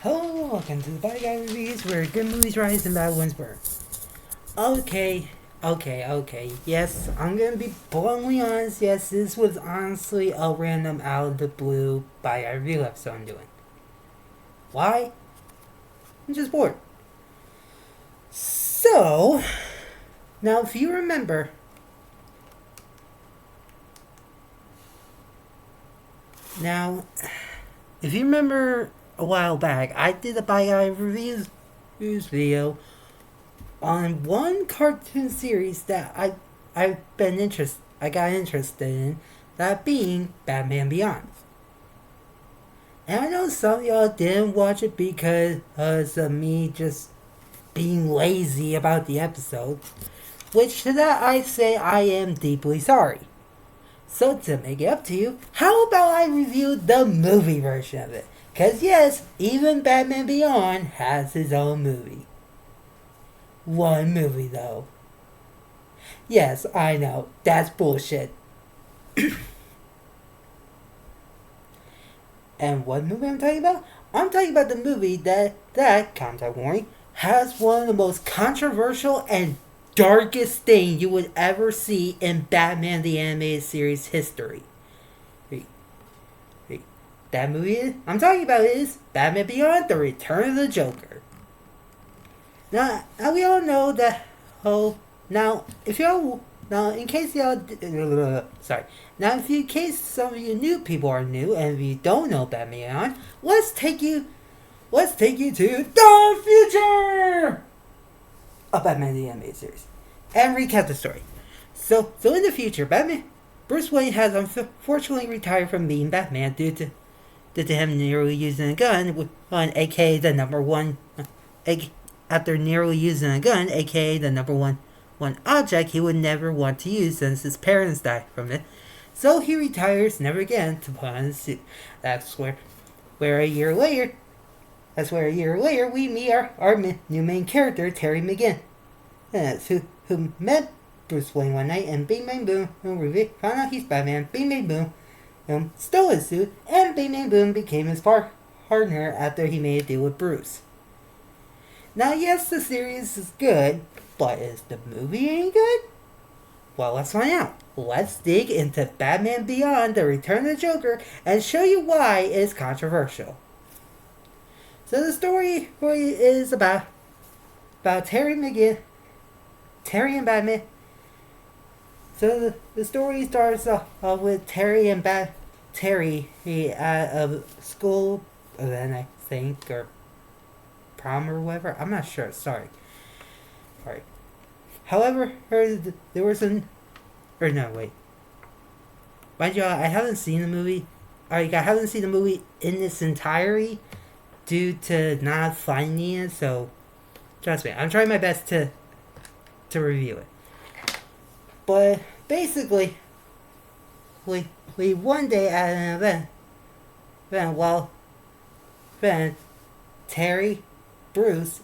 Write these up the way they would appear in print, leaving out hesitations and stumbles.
Hello, welcome to the Body Guy Reviews, where good movies rise and bad ones burn. Okay. Yes, I'm gonna be bluntly honest. Yes, this was honestly a random out of the blue Body Guy review episode I'm doing. Why? I'm just bored. So, now if you remember, a while back, I did a Body Guy reviews video on one cartoon series that I got interested in, that being Batman Beyond. And I know some of y'all didn't watch it because of me just being lazy about the episode, which to that I say I am deeply sorry. So to make it up to you, how about I review the movie version of it? Cause yes, even Batman Beyond has his own movie. One movie though. Yes, I know, that's bullshit. And what movie I'm talking about? I'm talking about the movie that, contact warning, has one of the most controversial and darkest things you would ever see in Batman the Animated Series history. That movie I'm talking about is Batman Beyond: The Return of the Joker. Now we all know that. In case some of you new people are new, and if you don't know Batman Beyond, let's take you to the future of Batman the Animated Series and recap the story. So in the future, Bruce Wayne has unfortunately retired from being Batman due to him nearly using a gun, aka the number one. After nearly using a gun, aka the number one object he would never want to use since his parents died from it. So he retires never again to put on a suit. That's where a year later we meet our new main character, Terry McGinn, who met Bruce Wayne one night, and Bing Bang Boom found out he's Batman. Bing Bang Boom stole his suit, and Bing Bang Boom became his partner after he made a deal with Bruce. Now, yes, the series is good, but is the movie any good? Well, let's find out. Let's dig into Batman Beyond: The Return of the Joker and show you why it's controversial. So the story is about Terry McGinn, Terry and Batman. So the story starts off with Terry at a school event, I think, or prom or whatever. I'm not sure. Sorry. Alright. However, there was an... Or no, wait. Mind you, I haven't seen the movie. I haven't seen the movie in its entirety due to not finding it, so trust me, I'm trying my best to review it. But basically, we one day at an event, Terry, Bruce,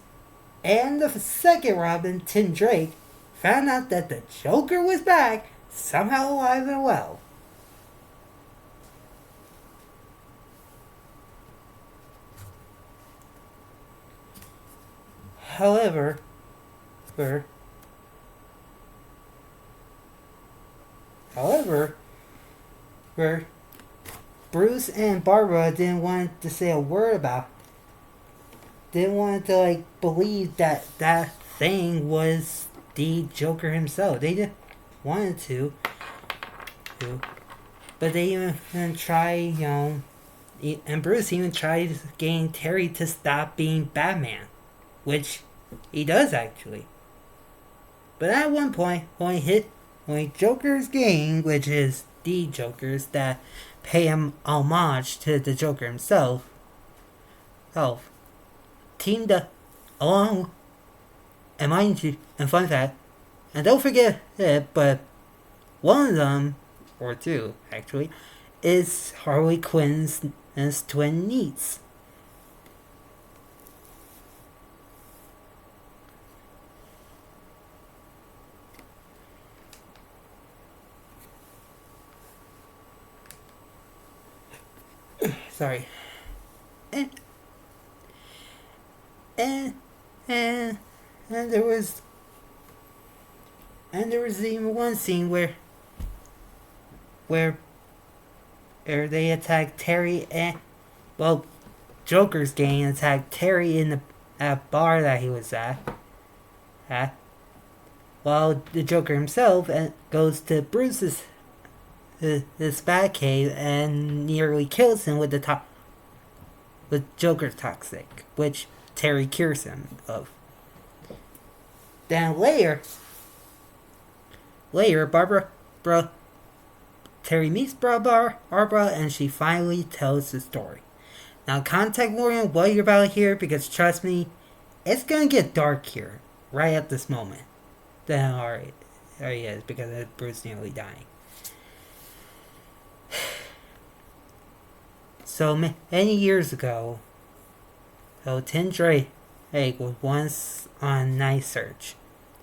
and the second Robin, Tim Drake, found out that the Joker was back, somehow alive and well. However, Bruce and Barbara didn't want to say a word about. Didn't want to believe that thing was the Joker himself. They didn't want to, but they even tried, and Bruce even tried getting Terry to stop being Batman, which he does actually. But at one point, when Joker's gang, which is the Jokers that pay him homage to the Joker himself, teamed up along, and mind you, and fun fact, and don't forget it, but one of them, or two actually, is Harley Quinn's twin niece. Sorry. and and and there was even one scene where they attacked Terry and well, Joker's gang attacked Terry in the bar that he was at while the Joker himself goes to Bruce's his Batcave and nearly kills him with Joker's toxic, which Terry cures him of. Then later, Terry meets Barbara, and she finally tells the story. Now, contact warning what you're about to hear, because trust me, it's gonna get dark here, right at this moment. Then, alright, there he is, because of Bruce nearly dying. So many years ago, Tim Drake was once on night search.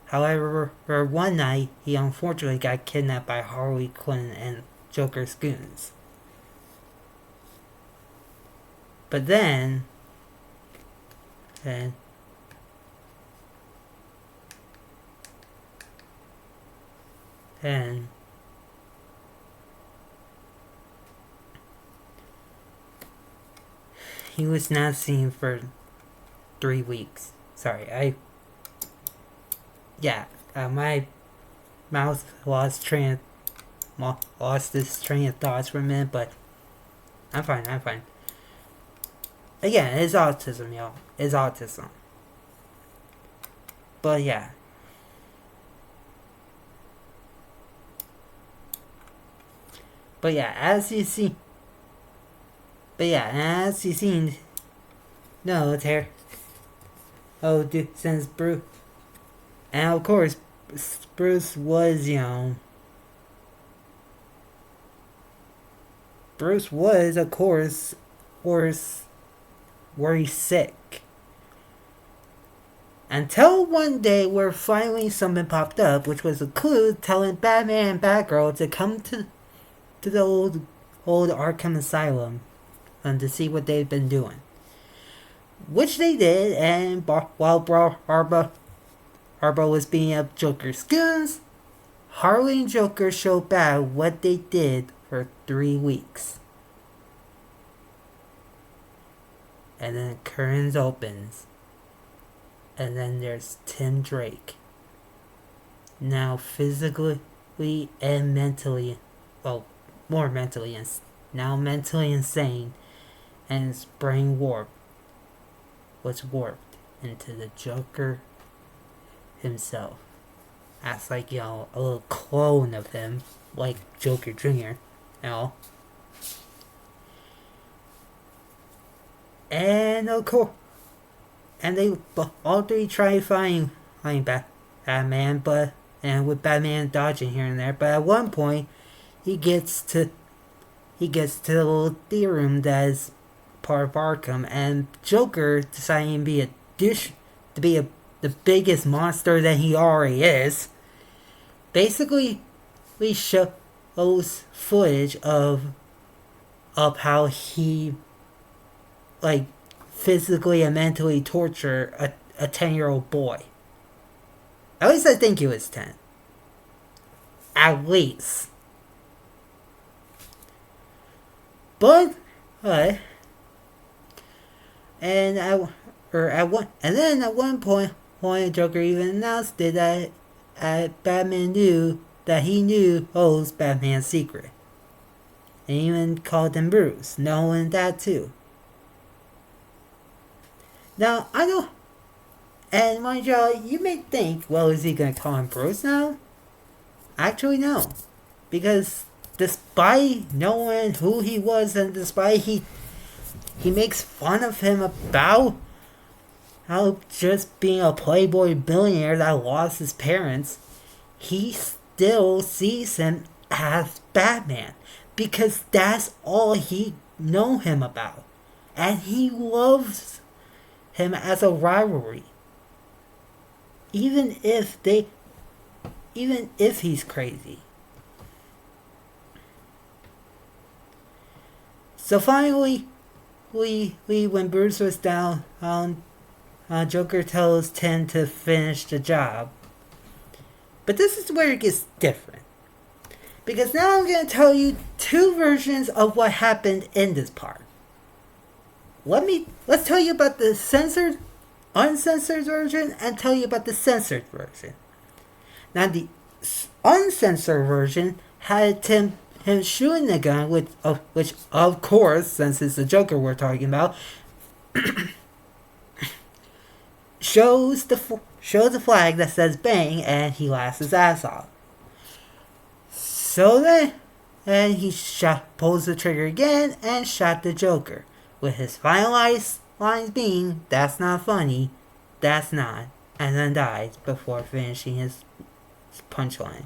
However, one night, he unfortunately got kidnapped by Harley Quinn and Joker's goons. But then he was not seen for 3 weeks. Sorry, my mouth lost this train of thoughts for a minute, but I'm fine. Again, it's autism, y'all. It's autism. But yeah. As you see. No, Terry. Oh, dude, since Bruce. And of course, Bruce was, of course, worried sick. Until one day where finally something popped up, which was a clue telling Batman and Batgirl to come to the old Arkham Asylum and to see what they've been doing. Which they did, and while Barbara was beating up Joker's goons, Harley and Joker showed Bat what they did for 3 weeks. And then curtains opens. And then there's Tim Drake. Now physically and mentally, well, more mentally, now mentally insane, and his brain was warped into the Joker himself. As like, a little clone of him, like Joker Jr., And of course, and they all three try to find Batman, and with Batman dodging here and there, but at one point, he gets to the little theater room that is part of Arkham, and Joker deciding to be the biggest monster that he already is. Basically, we shows footage of how he physically and mentally torture a 10-year-old boy. At least I think he was 10. At least. But, and then at one point, Joker even announced it that Batman knew that he knew was Batman's secret. And even called him Bruce, knowing that too. Now, I know, and mind y'all, you may think, well, is he going to call him Bruce now? Actually, no. Because despite knowing who he was, and despite he makes fun of him about how just being a playboy billionaire that lost his parents, he still sees him as Batman. Because that's all he know him about. And he loves him as a rivalry. Even if he's crazy. So finally, when Bruce was down Joker tells Tim to finish the job. But this is where it gets different. Because now I'm going to tell you two versions of what happened in this part. Let's tell you about the censored, uncensored version and tell you about the censored version. Now the uncensored version had him shooting the gun, which of course, since it's the Joker we're talking about, shows the flag that says bang, and he laughs his ass off. So then he pulls the trigger again and shot the Joker, with his final lines being, "That's not funny, that's not," and then dies before finishing his punchline.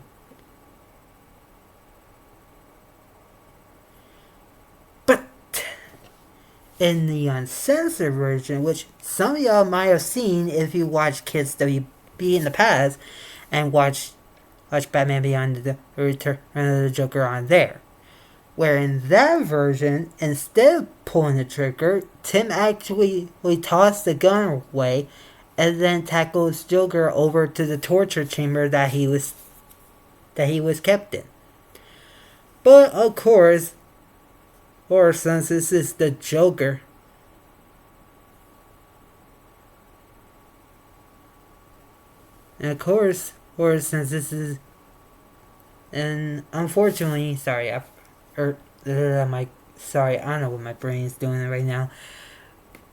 But in the uncensored version, which some of y'all might have seen if you watched Kids WB in the past and watch Batman Beyond the Return of the Joker on there, where in that version, instead of pulling the trigger, Tim actually tossed the gun away and then tackles Joker over to the torture chamber that he was kept in. But of course, or since this is the Joker, and of course, or since this is, and unfortunately, sorry, I don't know what my brain is doing right now.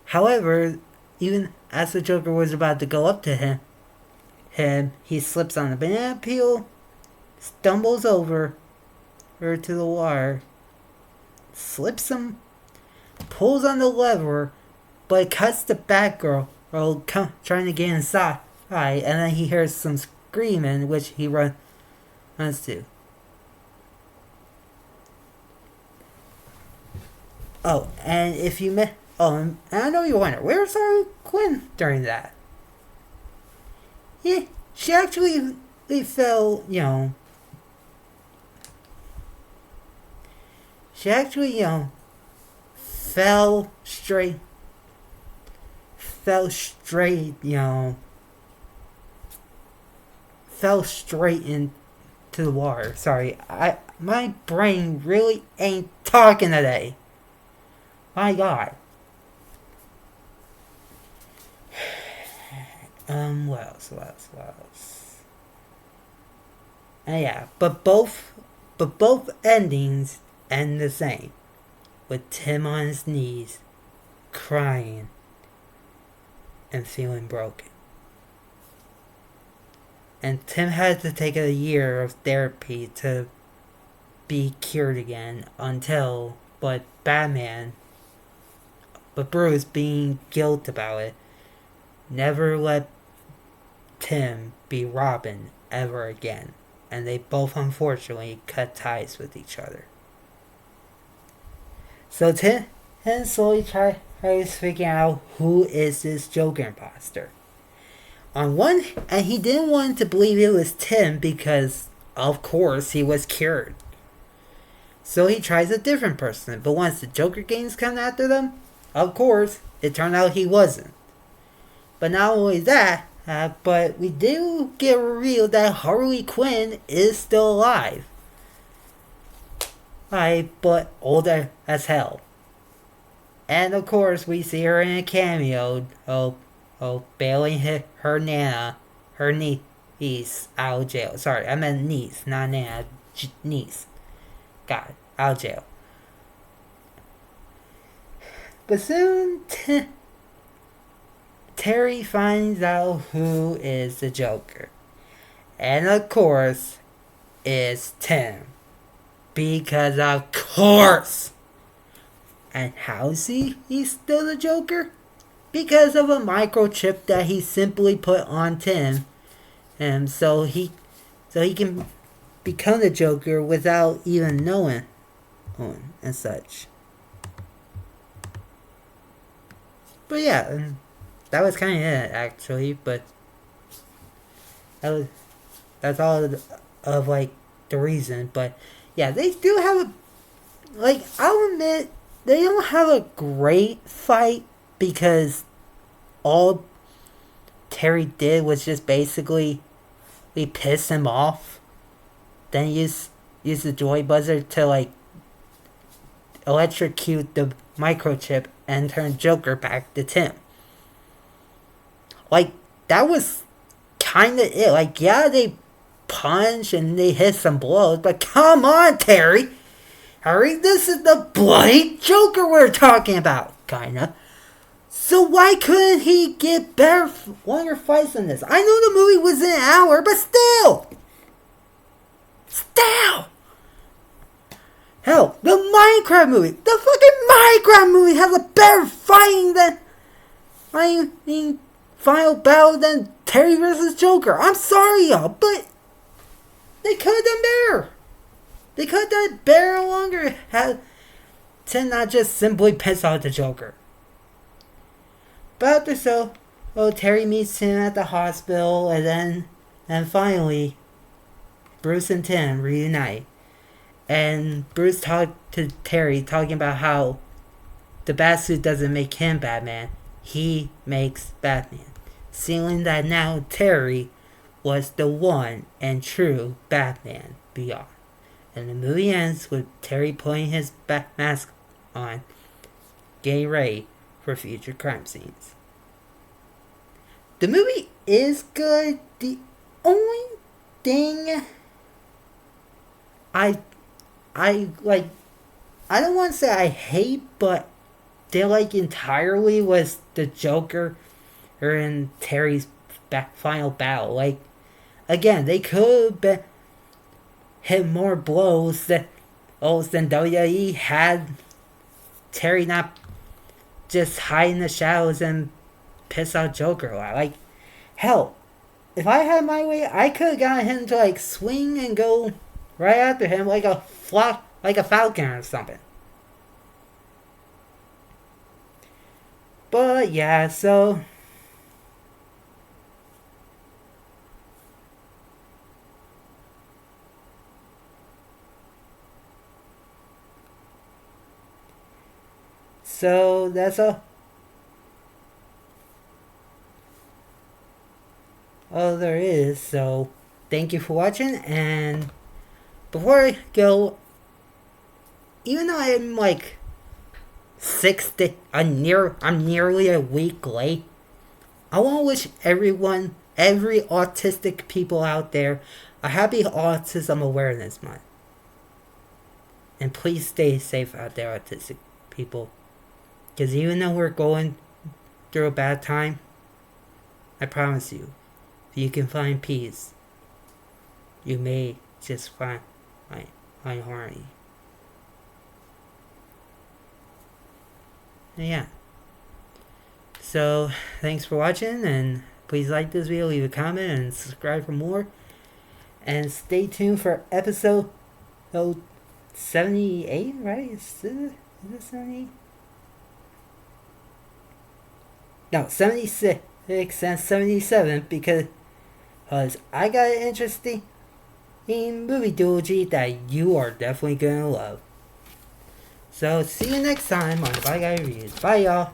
However, even as the Joker was about to go up to him, he slips on the banana peel, stumbles over to the wire, slips him, pulls on the lever, but cuts the Batgirl trying to get inside, and then he hears some screaming, which he runs to. Oh, and if you met, and I know you wonder, where's Harley Quinn during that? Yeah, she actually fell, fell straight, into the water. Sorry, my brain really ain't talking today. My God. What else? Yeah, but both endings end the same, with Tim on his knees, crying, and feeling broken. And Tim had to take a year of therapy to be cured again but Bruce, being guilt about it, never let Tim be Robin ever again. And they both unfortunately cut ties with each other. So Tim slowly tries figuring out who is this Joker imposter. And he didn't want to believe it was Tim because, of course, he was cured. So he tries a different person, but once the Joker gangs come after them, of course, it turned out he wasn't. But not only that, but we do get revealed that Harley Quinn is still alive. But older as hell. And of course, we see her in a cameo, bailing her Nana, her niece, out of jail. Sorry, I meant niece, not Nana, niece. God, out of jail. But soon, Terry finds out who is the Joker. And of course, it's Tim. Because of course! And how is he's still the Joker? Because of a microchip that he simply put on Tim. And so he can become the Joker without even knowing and such. But yeah, that was kind of it actually. But that's all of the reason. But yeah, they do have I'll admit they don't have a great fight because all Terry did was just basically we piss him off, then use the joy buzzer to like electrocute the microchip and turn Joker back to Tim. Like, that was kind of it. Like, yeah, they punch and they hit some blows, but come on, Terry. Harry, this is the bloody Joker we're talking about, kinda. So why couldn't he get better, longer fights than this? I know the movie was an hour, but still! Hell, the Minecraft movie! The fucking Minecraft movie has a better fighting than... final battle than Terry versus Joker. I'm sorry, y'all, but... they could have done better. They could have done it better and longer had to not just simply piss off the Joker. But after so, Terry meets him at the hospital, and finally, Bruce and Tim reunite. And Bruce talked to Terry, talking about how the Batsuit doesn't make him Batman, he makes Batman. Sealing that now Terry was the one and true Batman Beyond. And the movie ends with Terry putting his bat mask on, getting ready for future crime scenes. The movie is good. The only thing I like, I don't want to say I hate, but they like entirely was the Joker or in Terry's final battle. Like, again, they could have hit more blows than WWE had Terry not just hide in the shadows and piss out Joker a lot. Like, hell, if I had my way, I could have gotten him to like swing and go right after him like a falcon or something. But yeah, so that's all there is. So thank you for watching, and before I go, even though I'm like I'm nearly a week late, I want to wish every autistic people out there a happy Autism Awareness Month. And please stay safe out there, autistic people. Because even though we're going through a bad time, I promise you, if you can find peace, you may just find harmony. Yeah. So, thanks for watching, and please like this video, leave a comment, and subscribe for more. And stay tuned for episode 78, right? Is it 78? No, 76 and 77, because I got an interesting movie duology that you are definitely gonna love. So, see you next time on the Bye Guy Reviews. Bye, y'all.